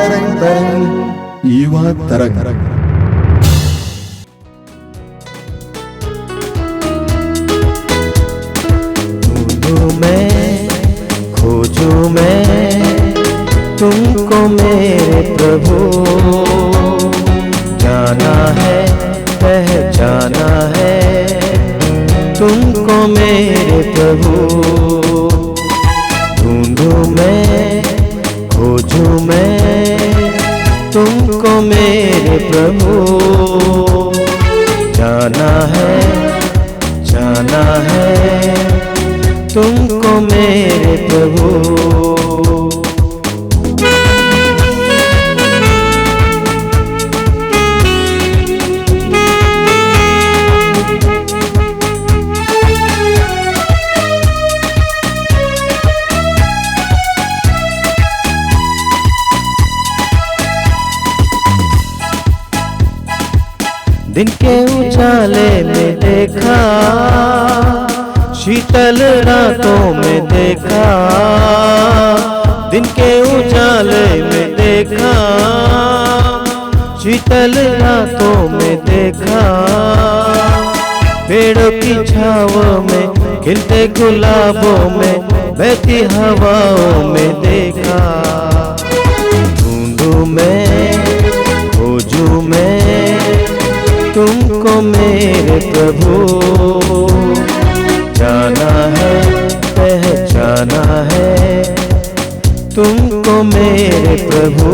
तरंग युवा तरंग। ढूंढूं मैं, खोजूं मैं तुमको मेरे प्रभु, जाना है पहचाना है तुमको मेरे प्रभु। ढूंढूं मैं, खोजूं मैं तुमको मेरे प्रभु, जाना है तुमको मेरे प्रभु। दिन के उजाले में देखा, शीतल रातों में देखा, दिन के उजाले में देखा, शीतल रातों में देखा, पेड़ों की छाव में खिलते गुलाबों में बहती हवाओं में देखा। ढूंढूं मैं, खोजूं मैं तुमको मेरे प्रभु, जाना है पहचाना है तुमको मेरे प्रभु।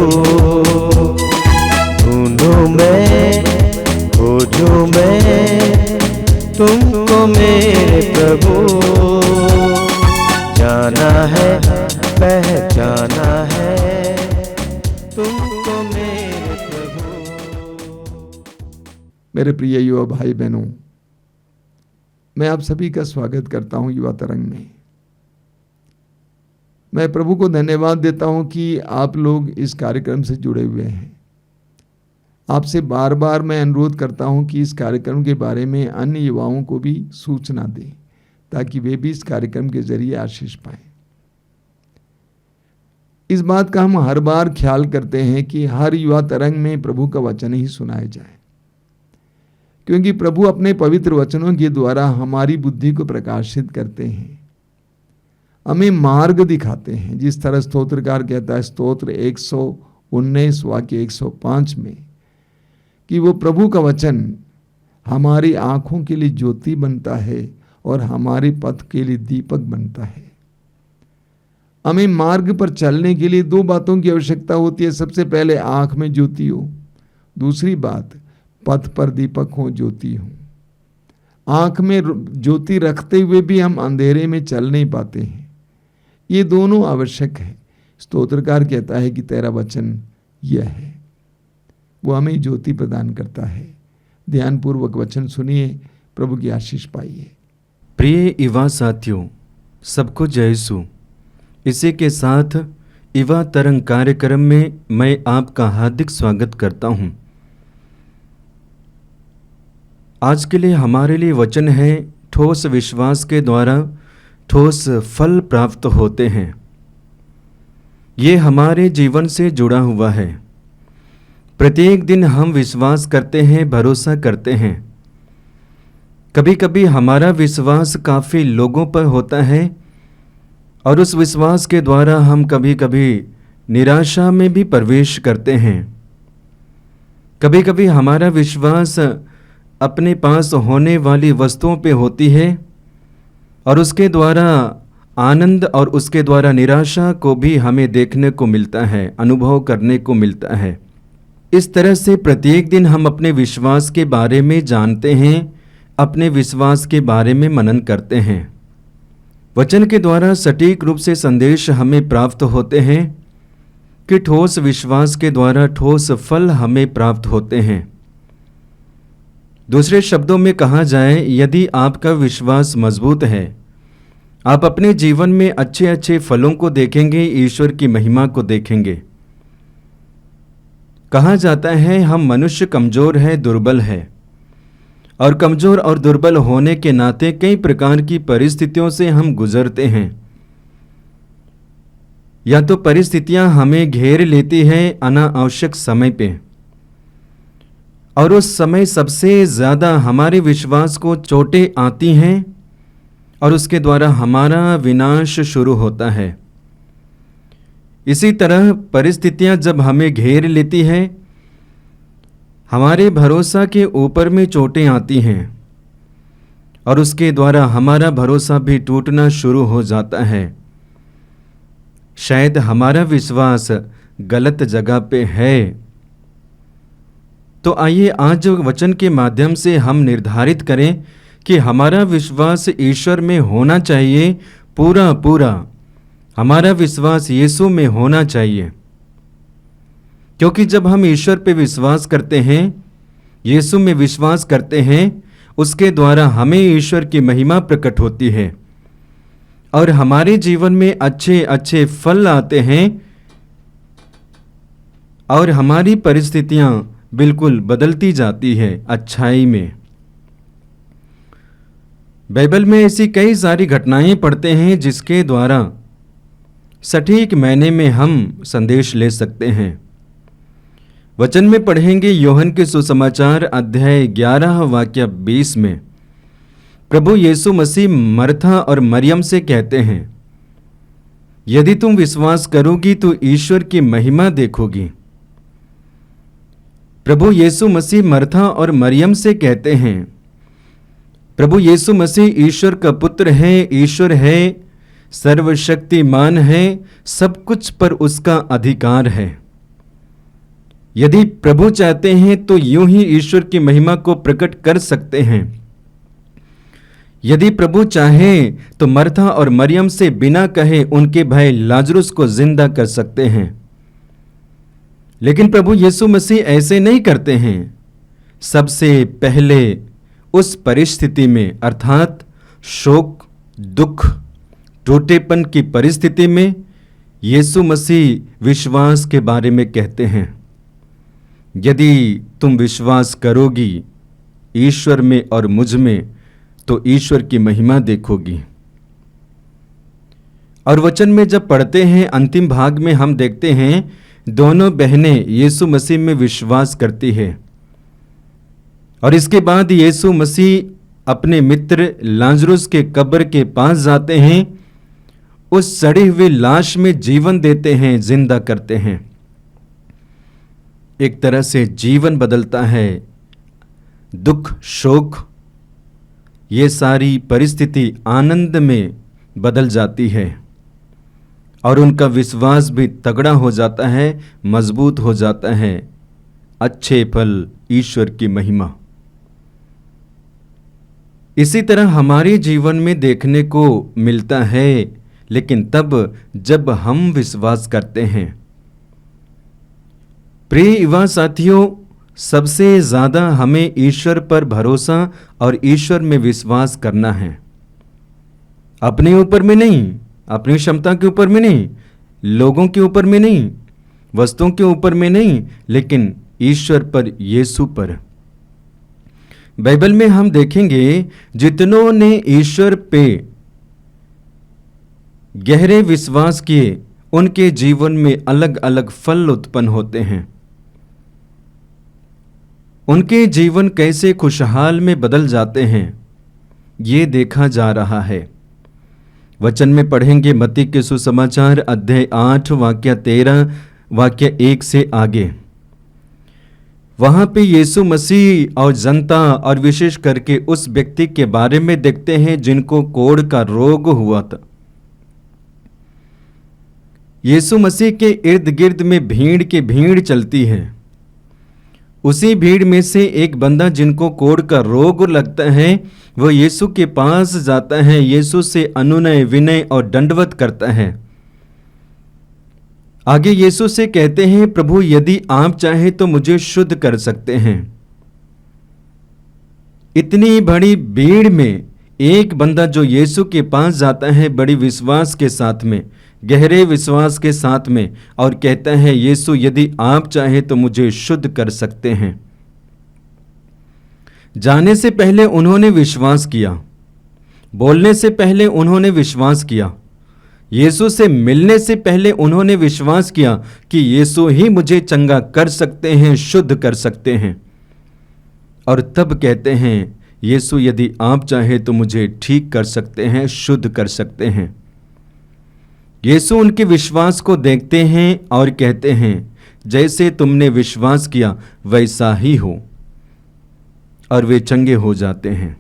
ढूंढूं मैं, खोजूं मैं तुमको मेरे प्रभु, जाना है पहचाना है तुमको मेरे प्रभु। मेरे प्रिय युवा भाई बहनों, मैं आप सभी का स्वागत करता हूं युवा तरंग में। मैं प्रभु को धन्यवाद देता हूं कि आप लोग इस कार्यक्रम से जुड़े हुए हैं। आपसे बार बार मैं अनुरोध करता हूं कि इस कार्यक्रम के बारे में अन्य युवाओं को भी सूचना दें, ताकि वे भी इस कार्यक्रम के जरिए आशीष पाएं। इस बात का हम हर बार ख्याल करते हैं कि हर युवा तरंग में प्रभु का वचन ही सुनाया जाए, क्योंकि प्रभु अपने पवित्र वचनों के द्वारा हमारी बुद्धि को प्रकाशित करते हैं, हमें मार्ग दिखाते हैं। जिस तरह स्तोत्रकार कहता है स्तोत्र 119 वाक्य 105 में कि वो प्रभु का वचन हमारी आंखों के लिए ज्योति बनता है और हमारे पथ के लिए दीपक बनता है। हमें मार्ग पर चलने के लिए दो बातों की आवश्यकता होती है। सबसे पहले आंख में ज्योति हो, दूसरी बात पथ पर दीपक हो, ज्योति हो। आंख में ज्योति रखते हुए भी हम अंधेरे में चल नहीं पाते हैं, ये दोनों आवश्यक है। स्तोत्रकार कहता है कि तेरा वचन यह है, वो हमें ज्योति प्रदान करता है। ध्यानपूर्वक वचन सुनिए, प्रभु की आशीष पाइए। प्रिय युवा साथियों, सबको जय यीशु। इसी के साथ युवा तरंग कार्यक्रम में मैं आपका हार्दिक स्वागत करता हूं। आज के लिए हमारे लिए वचन है, ठोस विश्वास के द्वारा ठोस फल प्राप्त होते हैं। ये हमारे जीवन से जुड़ा हुआ है। प्रत्येक दिन हम विश्वास करते हैं, भरोसा करते हैं। कभी कभी हमारा विश्वास काफ़ी लोगों पर होता है और उस विश्वास के द्वारा हम कभी कभी निराशा में भी प्रवेश करते हैं। कभी कभी हमारा विश्वास अपने पास होने वाली वस्तुओं पे होती है और उसके द्वारा आनंद और उसके द्वारा निराशा को भी हमें देखने को मिलता है, अनुभव करने को मिलता है। इस तरह से प्रत्येक दिन हम अपने विश्वास के बारे में जानते हैं, अपने विश्वास के बारे में मनन करते हैं। वचन के द्वारा सटीक रूप से संदेश हमें प्राप्त होते हैं कि ठोस विश्वास के द्वारा ठोस फल हमें प्राप्त होते हैं। दूसरे शब्दों में कहा जाए, यदि आपका विश्वास मजबूत है, आप अपने जीवन में अच्छे अच्छे फलों को देखेंगे, ईश्वर की महिमा को देखेंगे। कहा जाता है हम मनुष्य कमज़ोर है, दुर्बल है, और कमज़ोर और दुर्बल होने के नाते कई प्रकार की परिस्थितियों से हम गुजरते हैं। या तो परिस्थितियां हमें घेर लेती हैं अनावश्यक समय पे, और उस समय सबसे ज़्यादा हमारे विश्वास को चोटें आती हैं और उसके द्वारा हमारा विनाश शुरू होता है। इसी तरह परिस्थितियां जब हमें घेर लेती हैं, हमारे भरोसा के ऊपर में चोटें आती हैं और उसके द्वारा हमारा भरोसा भी टूटना शुरू हो जाता है। शायद हमारा विश्वास गलत जगह पे है। तो आइए आज वचन के माध्यम से हम निर्धारित करें कि हमारा विश्वास ईश्वर में होना चाहिए, पूरा पूरा हमारा विश्वास यीशु में होना चाहिए। क्योंकि जब हम ईश्वर पे विश्वास करते हैं, यीशु में विश्वास करते हैं, उसके द्वारा हमें ईश्वर की महिमा प्रकट होती है और हमारे जीवन में अच्छे अच्छे फल आते हैं और हमारी परिस्थितियां बिल्कुल बदलती जाती है अच्छाई में। बाइबल में ऐसी कई सारी घटनाएं पढ़ते हैं जिसके द्वारा सटीक मायने में हम संदेश ले सकते हैं। वचन में पढ़ेंगे यूहन्ना के सुसमाचार अध्याय 11 वाक्य 20 में प्रभु यीशु मसीह मर्था और मरियम से कहते हैं, यदि तुम विश्वास करोगी तो ईश्वर की महिमा देखोगी। प्रभु यीशु मसीह मर्था और मरियम से कहते हैं, प्रभु यीशु मसीह ईश्वर का पुत्र है, ईश्वर है, सर्वशक्तिमान है, सब कुछ पर उसका अधिकार है। यदि प्रभु चाहते हैं तो यूं ही ईश्वर की महिमा को प्रकट कर सकते हैं। यदि प्रभु चाहें तो मर्था और मरियम से बिना कहे उनके भाई लाजरुस को जिंदा कर सकते हैं। लेकिन प्रभु यीशु मसीह ऐसे नहीं करते हैं। सबसे पहले उस परिस्थिति में अर्थात शोक, दुख, टूटेपन की परिस्थिति में यीशु मसीह विश्वास के बारे में कहते हैं, यदि तुम विश्वास करोगी ईश्वर में और मुझ में तो ईश्वर की महिमा देखोगी। और वचन में जब पढ़ते हैं अंतिम भाग में हम देखते हैं दोनों बहनें यीशु मसीह में विश्वास करती है और इसके बाद यीशु मसीह अपने मित्र लाजरुस के कब्र के पास जाते हैं, उस सड़ी हुई लाश में जीवन देते हैं, जिंदा करते हैं। एक तरह से जीवन बदलता है। दुख, शोक, ये सारी परिस्थिति आनंद में बदल जाती है और उनका विश्वास भी तगड़ा हो जाता है, मजबूत हो जाता है। अच्छे फल, ईश्वर की महिमा। इसी तरह हमारे जीवन में देखने को मिलता है, लेकिन तब जब हम विश्वास करते हैं। प्रिय युवा साथियों, सबसे ज़्यादा हमें ईश्वर पर भरोसा और ईश्वर में विश्वास करना है। अपने ऊपर में नहीं, अपनी क्षमता के ऊपर में नहीं, लोगों के ऊपर में नहीं, वस्तुओं के ऊपर में नहीं, लेकिन ईश्वर पर, यीशु पर। बाइबल में हम देखेंगे जितनों ने ईश्वर पे गहरे विश्वास किए, उनके जीवन में अलग अलग फल उत्पन्न होते हैं। उनके जीवन कैसे खुशहाल में बदल जाते हैं, ये देखा जा रहा है। वचन में पढ़ेंगे मत्ती के सुसमाचार अध्याय 8 वाक्य 13 वाक्य 1 से आगे। वहां पे यीशु मसीह और जनता और विशेष करके उस व्यक्ति के बारे में देखते हैं जिनको कोढ़ का रोग हुआ था। यीशु मसीह के इर्द गिर्द में भीड़ की भीड़ चलती है। उसी भीड़ में से एक बंदा जिनको कोढ़ का रोग लगता है, वो यीशु के पास जाता है, यीशु से अनुनय, विनय और दंडवत करता है। आगे यीशु से कहते हैं, प्रभु यदि आप चाहे तो मुझे शुद्ध कर सकते हैं। इतनी बड़ी भीड़ में एक बंदा जो यीशु के पास जाता है बड़ी विश्वास के साथ में, गहरे विश्वास के साथ में, और कहता है, यीशु यदि आप चाहे तो मुझे शुद्ध कर सकते हैं। जाने से पहले उन्होंने विश्वास किया, बोलने से पहले उन्होंने विश्वास किया। यीशु से मिलने से पहले उन्होंने विश्वास किया कि यीशु ही मुझे चंगा कर सकते हैं, शुद्ध कर सकते हैं। और तब कहते हैं, यीशु यदि आप चाहें तो मुझे ठीक कर सकते हैं, शुद्ध कर सकते हैं। यीशु उनके विश्वास को देखते हैं और कहते हैं, जैसे तुमने विश्वास किया वैसा ही हो, और वे चंगे हो जाते हैं।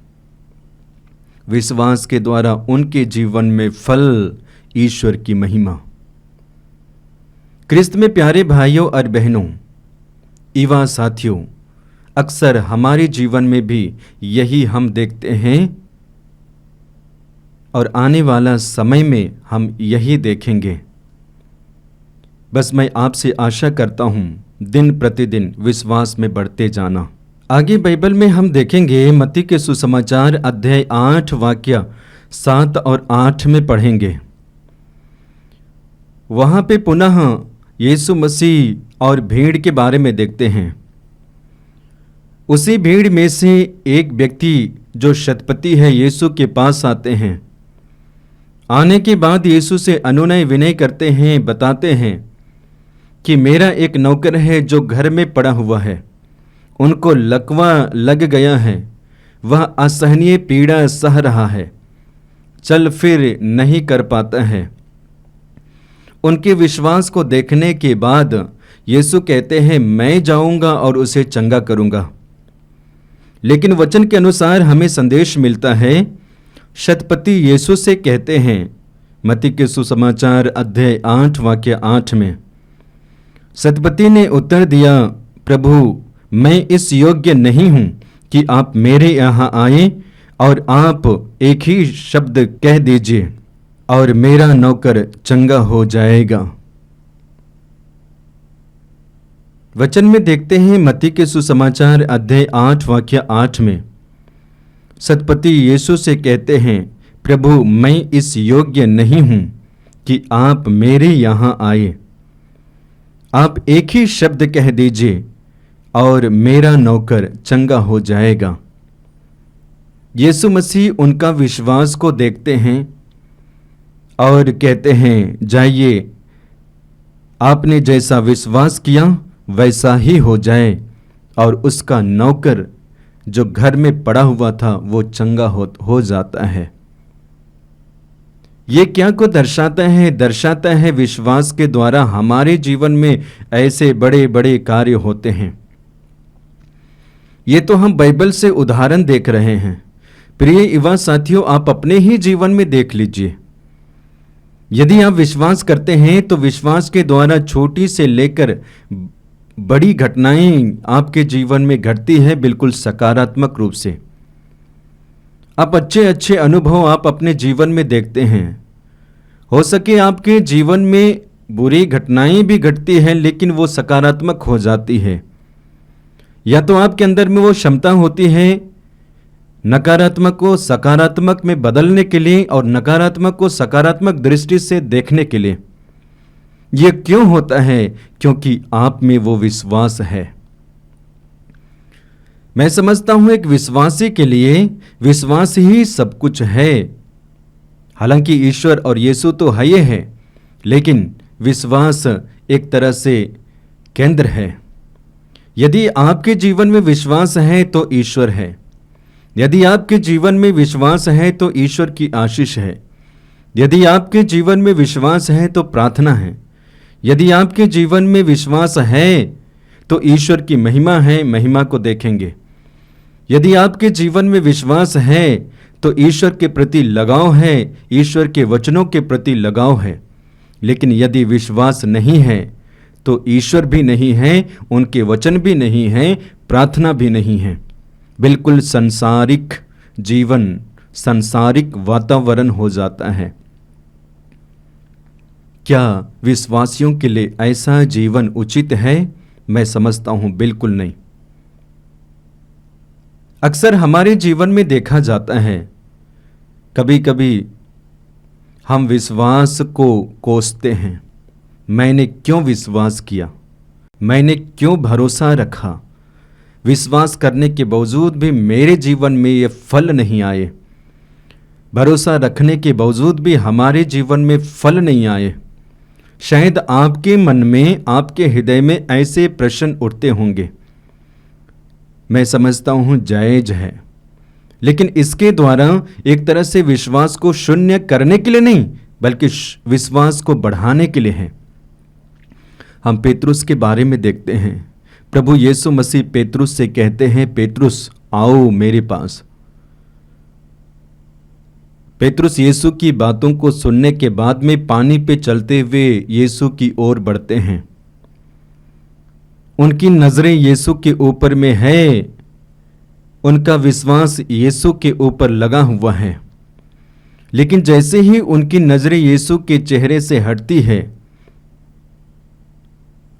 विश्वास के द्वारा उनके जीवन में फल, ईश्वर की महिमा। क्रिस्त में प्यारे भाइयों और बहनों, युवा साथियों, अक्सर हमारे जीवन में भी यही हम देखते हैं और आने वाला समय में हम यही देखेंगे। बस मैं आपसे आशा करता हूं दिन प्रतिदिन विश्वास में बढ़ते जाना। आगे बाइबल में हम देखेंगे, मत्ती के सुसमाचार अध्याय 8 वाक्य 7 और 8 में पढ़ेंगे। वहाँ पे पुनः यीशु मसीह और भीड़ के बारे में देखते हैं। उसी भीड़ में से एक व्यक्ति जो शतपति है यीशु के पास आते हैं। आने के बाद यीशु से अनुनय विनय करते हैं, बताते हैं कि मेरा एक नौकर है जो घर में पड़ा हुआ है, उनको लकवा लग गया है, वह असहनीय पीड़ा सह रहा है, चल फिर नहीं कर पाता है। उनके विश्वास को देखने के बाद यीशु कहते हैं, मैं जाऊंगा और उसे चंगा करूंगा। लेकिन वचन के अनुसार हमें संदेश मिलता है, शतपति यीशु से कहते हैं, मत्ती के सुसमाचार अध्याय 8 वाक्य 8 में, शतपति ने उत्तर दिया, प्रभु मैं इस योग्य नहीं हूं कि आप मेरे यहाँ आए, और आप एक ही शब्द कह दीजिए और मेरा नौकर चंगा हो जाएगा। वचन में देखते हैं, मत्ती के सुसमाचार अध्याय 8 वाक्य 8 में शतपति यीशु से कहते हैं, प्रभु मैं इस योग्य नहीं हूं कि आप मेरे यहाँ आए, आप एक ही शब्द कह दीजिए और मेरा नौकर चंगा हो जाएगा। यीशु मसीह उनका विश्वास को देखते हैं और कहते हैं, जाइए, आपने जैसा विश्वास किया वैसा ही हो जाए, और उसका नौकर जो घर में पड़ा हुआ था वो चंगा हो जाता है। ये क्या को दर्शाता है? दर्शाता है विश्वास के द्वारा हमारे जीवन में ऐसे बड़े बड़े कार्य होते हैं। ये तो हम बाइबल से उदाहरण देख रहे हैं। प्रिय युवा साथियों, आप अपने ही जीवन में देख लीजिए। यदि आप विश्वास करते हैं तो विश्वास के द्वारा छोटी से लेकर बड़ी घटनाएं आपके जीवन में घटती है, बिल्कुल सकारात्मक रूप से। आप अच्छे अच्छे अनुभव आप अपने जीवन में देखते हैं। हो सके आपके जीवन में बुरी घटनाएं भी घटती हैं, लेकिन वो सकारात्मक हो जाती है। या तो आपके अंदर में वो क्षमता होती है नकारात्मक को सकारात्मक में बदलने के लिए और नकारात्मक को सकारात्मक दृष्टि से देखने के लिए। ये क्यों होता है? क्योंकि आप में वो विश्वास है। मैं समझता हूं एक विश्वासी के लिए विश्वास ही सब कुछ है। हालांकि ईश्वर और यीशु तो है ही है, लेकिन विश्वास एक तरह से केंद्र है। यदि आपके जीवन में विश्वास है तो ईश्वर है। यदि आपके जीवन में विश्वास है तो ईश्वर की आशीष है। यदि आपके जीवन में विश्वास है तो प्रार्थना है। यदि आपके जीवन में विश्वास है तो ईश्वर की महिमा है, महिमा को देखेंगे। यदि आपके जीवन में विश्वास है तो ईश्वर के प्रति लगाव है, ईश्वर के वचनों के प्रति लगाव है। लेकिन यदि विश्वास नहीं है तो ईश्वर भी नहीं है, उनके वचन भी नहीं है, प्रार्थना भी नहीं है। बिल्कुल संसारिक जीवन, संसारिक वातावरण हो जाता है। क्या विश्वासियों के लिए ऐसा जीवन उचित है? मैं समझता हूं बिल्कुल नहीं। अक्सर हमारे जीवन में देखा जाता है, कभी कभी हम विश्वास को कोसते हैं। मैंने क्यों विश्वास किया? मैंने क्यों भरोसा रखा? विश्वास करने के बावजूद भी मेरे जीवन में ये फल नहीं आए। भरोसा रखने के बावजूद भी हमारे जीवन में फल नहीं आए, शायद आपके मन में, आपके हृदय में ऐसे प्रश्न उठते होंगे। मैं समझता हूँ जायज है, लेकिन इसके द्वारा एक तरह से विश्वास को शून्य करने के लिए नहीं, बल्कि विश्वास को बढ़ाने के लिए है। हम पेतरुस के बारे में देखते हैं। प्रभु यीशु मसीह पेतरुस से कहते हैं, पेतरुस आओ मेरे पास। पेतरुस यीशु की बातों को सुनने के बाद में पानी पे चलते हुए यीशु की ओर बढ़ते हैं। उनकी नजरें यीशु के ऊपर में है, उनका विश्वास यीशु के ऊपर लगा हुआ है। लेकिन जैसे ही उनकी नजरें यीशु के चेहरे से हटती है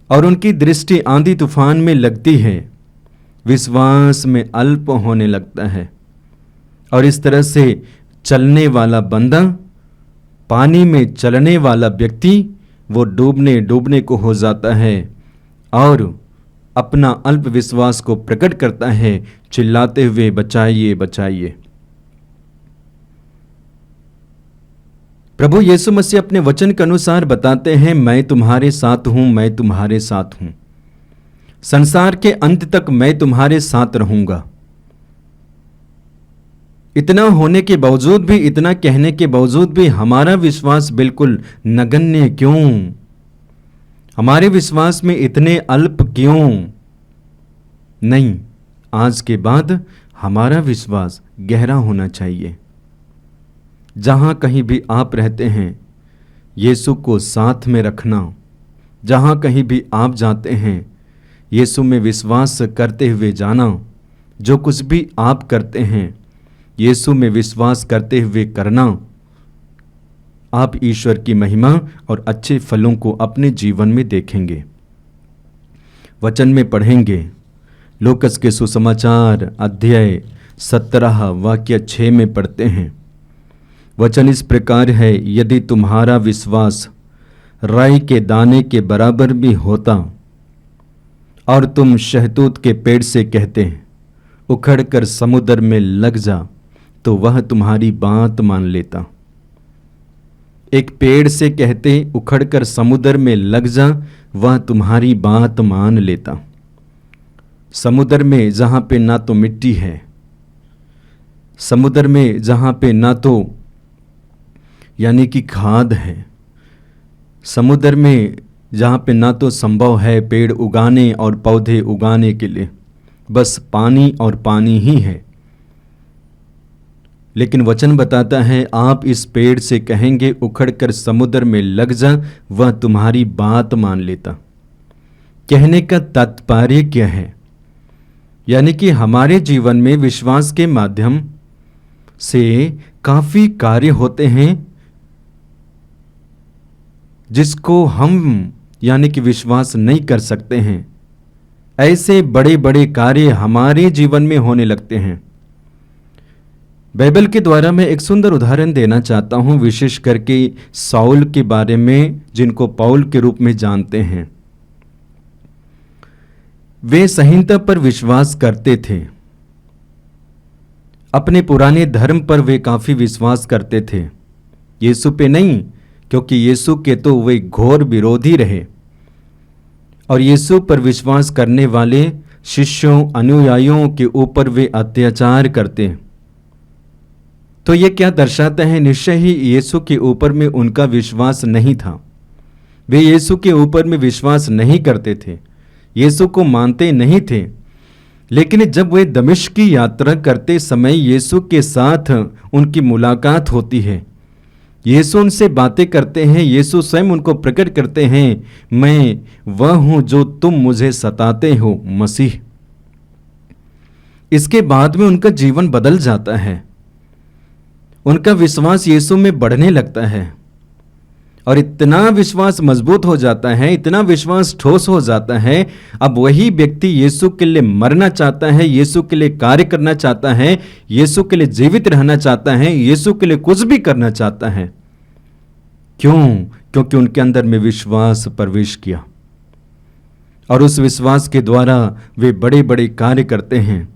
और उनकी दृष्टि आंधी तूफान में लगती है, विश्वास में अल्प होने लगता है। और इस तरह से चलने वाला बंदा, पानी में चलने वाला व्यक्ति, वो डूबने को हो जाता है और अपना अल्प विश्वास को प्रकट करता है, चिल्लाते हुए बचाइए बचाइए। प्रभु यीशु मसीह अपने वचन के अनुसार बताते हैं, मैं तुम्हारे साथ हूं, मैं तुम्हारे साथ हूं, संसार के अंत तक मैं तुम्हारे साथ रहूंगा। इतना होने के बावजूद भी, इतना कहने के बावजूद भी हमारा विश्वास बिल्कुल नगण्य क्यों? हमारे विश्वास में इतने अल्प क्यों? नहीं, आज के बाद हमारा विश्वास गहरा होना चाहिए। जहां कहीं भी आप रहते हैं, यीशु को साथ में रखना। जहां कहीं भी आप जाते हैं, यीशु में विश्वास करते हुए जाना। जो कुछ भी आप करते हैं, यीशु में विश्वास करते हुए करना। आप ईश्वर की महिमा और अच्छे फलों को अपने जीवन में देखेंगे। वचन में पढ़ेंगे, लूकस के सुसमाचार अध्याय 17 वाक्य 6 में पढ़ते हैं। वचन इस प्रकार है, यदि तुम्हारा विश्वास राई के दाने के बराबर भी होता और तुम शहतूत के पेड़ से कहते उखड़कर समुद्र में लग जा, तो वह तुम्हारी बात मान लेता। एक पेड़ से कहते उखड़कर समुद्र में लग जा, वह तुम्हारी बात मान लेता। समुद्र में जहां पे ना तो मिट्टी है, समुद्र में जहां पे ना तो यानी कि खाद है, समुद्र में जहां पे ना तो संभव है पेड़ उगाने और पौधे उगाने के लिए, बस पानी और पानी ही है। लेकिन वचन बताता है, आप इस पेड़ से कहेंगे उखड़कर समुद्र में लग जा, वह तुम्हारी बात मान लेता। कहने का तात्पर्य क्या है? यानी कि हमारे जीवन में विश्वास के माध्यम से काफी कार्य होते हैं जिसको हम यानी कि विश्वास नहीं कर सकते हैं। ऐसे बड़े बड़े कार्य हमारे जीवन में होने लगते हैं। बाइबल के द्वारा मैं एक सुंदर उदाहरण देना चाहता हूं, विशेष करके साउल के बारे में, जिनको पौल के रूप में जानते हैं। वे संहिता पर विश्वास करते थे, अपने पुराने धर्म पर वे काफी विश्वास करते थे, यीशु पे नहीं, क्योंकि यीशु के तो वे घोर विरोधी रहे। और यीशु पर विश्वास करने वाले शिष्यों, अनुयायियों के ऊपर वे अत्याचार करते। तो ये क्या दर्शाता है? निश्चय ही यीशु के ऊपर में उनका विश्वास नहीं था। वे यीशु के ऊपर में विश्वास नहीं करते थे, यीशु को मानते नहीं थे। लेकिन जब वे दमिश्क की यात्रा करते समय यीशु के साथ उनकी मुलाकात होती है, यीशु उनसे बातें करते हैं, यीशु स्वयं उनको प्रकट करते हैं, मैं वह हूं जो तुम मुझे सताते हो, मसीह। इसके बाद में उनका जीवन बदल जाता है, उनका विश्वास यीशु में बढ़ने लगता है और इतना विश्वास मजबूत हो जाता है, इतना विश्वास ठोस हो जाता है। अब वही व्यक्ति यीशु के लिए मरना चाहता है, यीशु के लिए कार्य करना चाहता है, यीशु के लिए जीवित रहना चाहता है, यीशु के लिए कुछ भी करना चाहता है। क्यों? क्योंकि उनके अंदर में विश्वास प्रवेश किया और उस विश्वास के द्वारा वे बड़े बड़े कार्य करते हैं,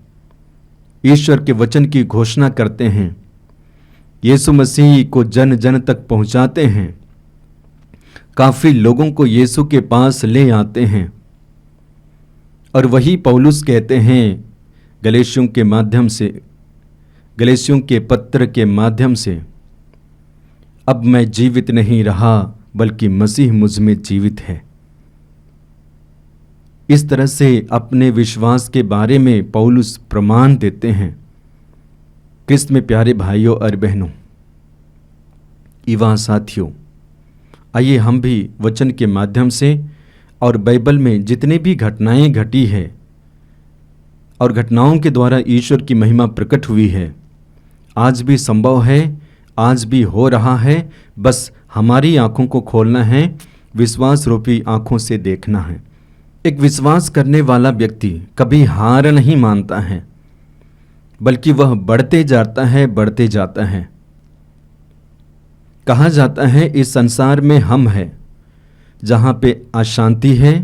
ईश्वर के वचन की घोषणा करते हैं। यीशु मसीह को जन जन तक पहुंचाते हैं, काफ़ी लोगों को यीशु के पास ले आते हैं। और वही पौलुस कहते हैं गलातियों के माध्यम से, गलातियों के पत्र के माध्यम से, अब मैं जीवित नहीं रहा बल्कि मसीह मुझ में जीवित है। इस तरह से अपने विश्वास के बारे में पौलुस प्रमाण देते हैं। क्रिस्त में प्यारे भाइयों और बहनों, युवा साथियों, आइए हम भी वचन के माध्यम से और बाइबल में जितनी भी घटनाएं घटी है और घटनाओं के द्वारा ईश्वर की महिमा प्रकट हुई है, आज भी संभव है, आज भी हो रहा है, बस हमारी आंखों को खोलना है, विश्वास रूपी आंखों से देखना है। एक विश्वास करने वाला व्यक्ति कभी हार नहीं मानता है, बल्कि वह बढ़ते जाता है, बढ़ते जाता है। कहा जाता है इस संसार में हम हैं, जहाँ पे अशांति है,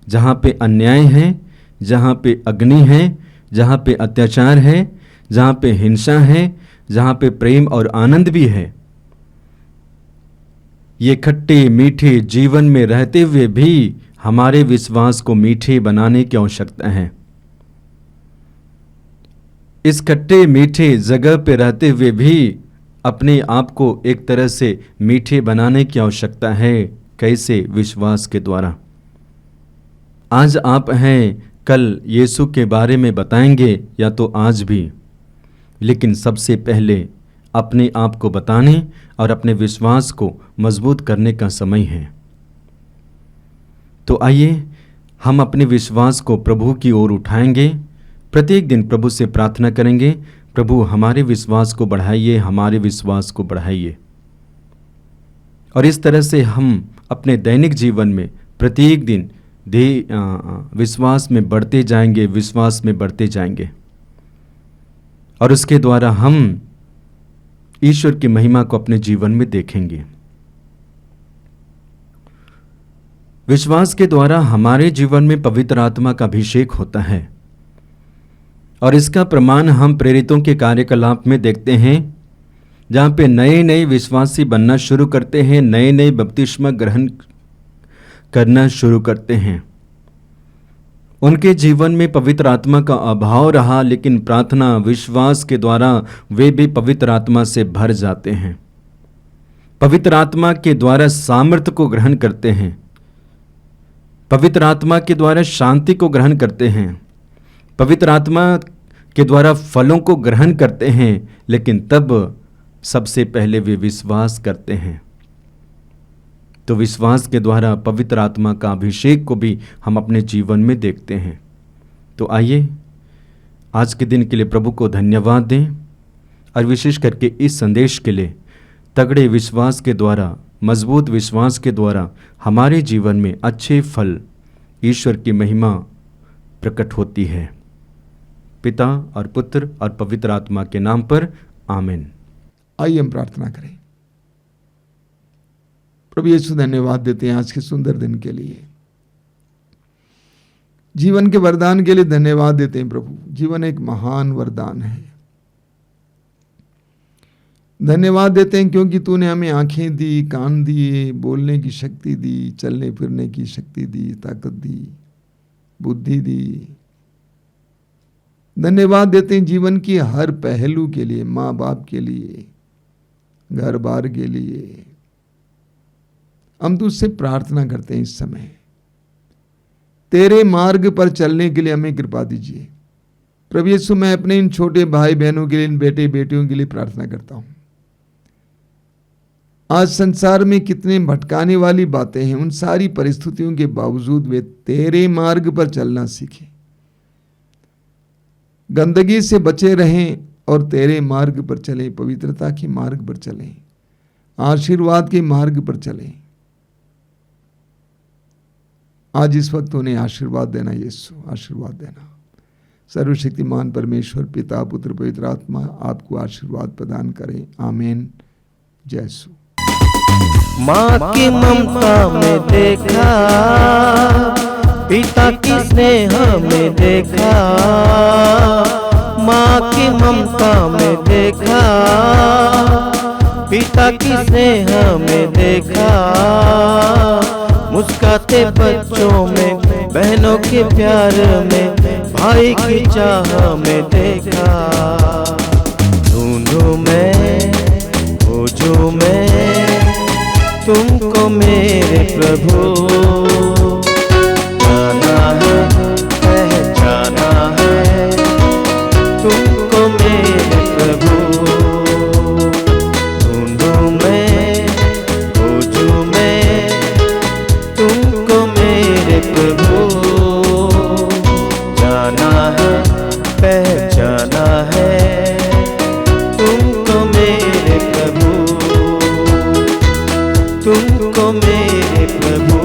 जहाँ पे अन्याय है, जहाँ पे अग्नि है, जहाँ पे अत्याचार है, जहाँ पे हिंसा है, जहाँ पे प्रेम और आनंद भी है। ये खट्टे मीठे जीवन में रहते हुए भी हमारे विश्वास को मीठे बनाने की आवश्यकता है। इस खट्टे मीठे जगह पे रहते हुए भी अपने आप को एक तरह से मीठे बनाने की आवश्यकता है। कैसे? विश्वास के द्वारा। आज आप हैं, कल यीशु के बारे में बताएंगे, या तो आज भी, लेकिन सबसे पहले अपने आप को बताने और अपने विश्वास को मजबूत करने का समय है। तो आइए हम अपने विश्वास को प्रभु की ओर उठाएंगे, प्रत्येक दिन प्रभु से प्रार्थना करेंगे, प्रभु हमारे विश्वास को बढ़ाइए, हमारे विश्वास को बढ़ाइए। और इस तरह से हम अपने दैनिक जीवन में प्रत्येक दिन विश्वास में बढ़ते जाएंगे, विश्वास में बढ़ते जाएंगे, और उसके द्वारा हम ईश्वर की महिमा को अपने जीवन में देखेंगे। विश्वास के द्वारा हमारे जीवन में पवित्र आत्मा का अभिषेक होता है, और इसका प्रमाण हम प्रेरितों के कार्यकलाप में देखते हैं, जहाँ पे नए नए विश्वासी बनना शुरू करते हैं, नए नए बपतिस्मा ग्रहण करना शुरू करते हैं। उनके जीवन में पवित्र आत्मा का अभाव रहा, लेकिन प्रार्थना विश्वास के द्वारा वे भी पवित्र आत्मा से भर जाते हैं। पवित्र आत्मा के द्वारा सामर्थ्य को ग्रहण करते हैं, पवित्र आत्मा के द्वारा शांति को ग्रहण करते हैं, पवित्र आत्मा के द्वारा फलों को ग्रहण करते हैं, लेकिन तब सबसे पहले वे विश्वास करते हैं। तो विश्वास के द्वारा पवित्र आत्मा का अभिषेक को भी हम अपने जीवन में देखते हैं। तो आइए आज के दिन के लिए प्रभु को धन्यवाद दें, और विशेष करके इस संदेश के लिए तगड़े विश्वास के द्वारा, मजबूत विश्वास के द्वारा हमारे जीवन में अच्छे फल, ईश्वर की महिमा प्रकट होती है। पिता और पुत्र और पवित्र आत्मा के नाम पर आमीन। आइए हम प्रार्थना करें। प्रभु यीशु, धन्यवाद देते हैं आज के सुंदर दिन के लिए, जीवन के वरदान के लिए धन्यवाद देते हैं। प्रभु, जीवन एक महान वरदान है। धन्यवाद देते हैं क्योंकि तूने हमें आंखें दी, कान दिए, बोलने की शक्ति दी, चलने फिरने की शक्ति दी, ताकत दी, बुद्धि दी। धन्यवाद देते हैं जीवन की हर पहलू के लिए, माँ बाप के लिए, घर बार के लिए। हम तुझसे प्रार्थना करते हैं इस समय, तेरे मार्ग पर चलने के लिए हमें कृपा दीजिए। प्रभु यीशु, मैं अपने इन छोटे भाई बहनों के लिए, इन बेटे बेटियों के लिए प्रार्थना करता हूं। आज संसार में कितने भटकाने वाली बातें हैं, उन सारी परिस्थितियों के बावजूद वे तेरे मार्ग पर चलना सीखें, गंदगी से बचे रहें और तेरे मार्ग पर चलें, पवित्रता के मार्ग पर चलें, आशीर्वाद के मार्ग पर चलें। आज इस वक्त उन्हें आशीर्वाद देना यीशु, आशीर्वाद देना। सर्वशक्तिमान परमेश्वर पिता, पुत्र, पवित्र आत्मा आपको आशीर्वाद प्रदान करें। आमीन। जय यीशु। माँ की ममता में देखा, पिता की स्नेह में देखा, माँ की ममता में देखा, पिता की स्नेह में देखा, मुस्काते बच्चों में, बहनों के प्यार में, भाई की चाह में देखा। ढूंढूं मैं, खोजूं मैं तुमको मेरे प्रभु। जाना है, पहचाना है तुमको मेरे प्रभु। ढूंढूं मैं, खोजूं मैं तुमको मेरे प्रभु। जाना है, पहचाना है तुमको मेरे प्रभु, तुमको मेरे प्रभु।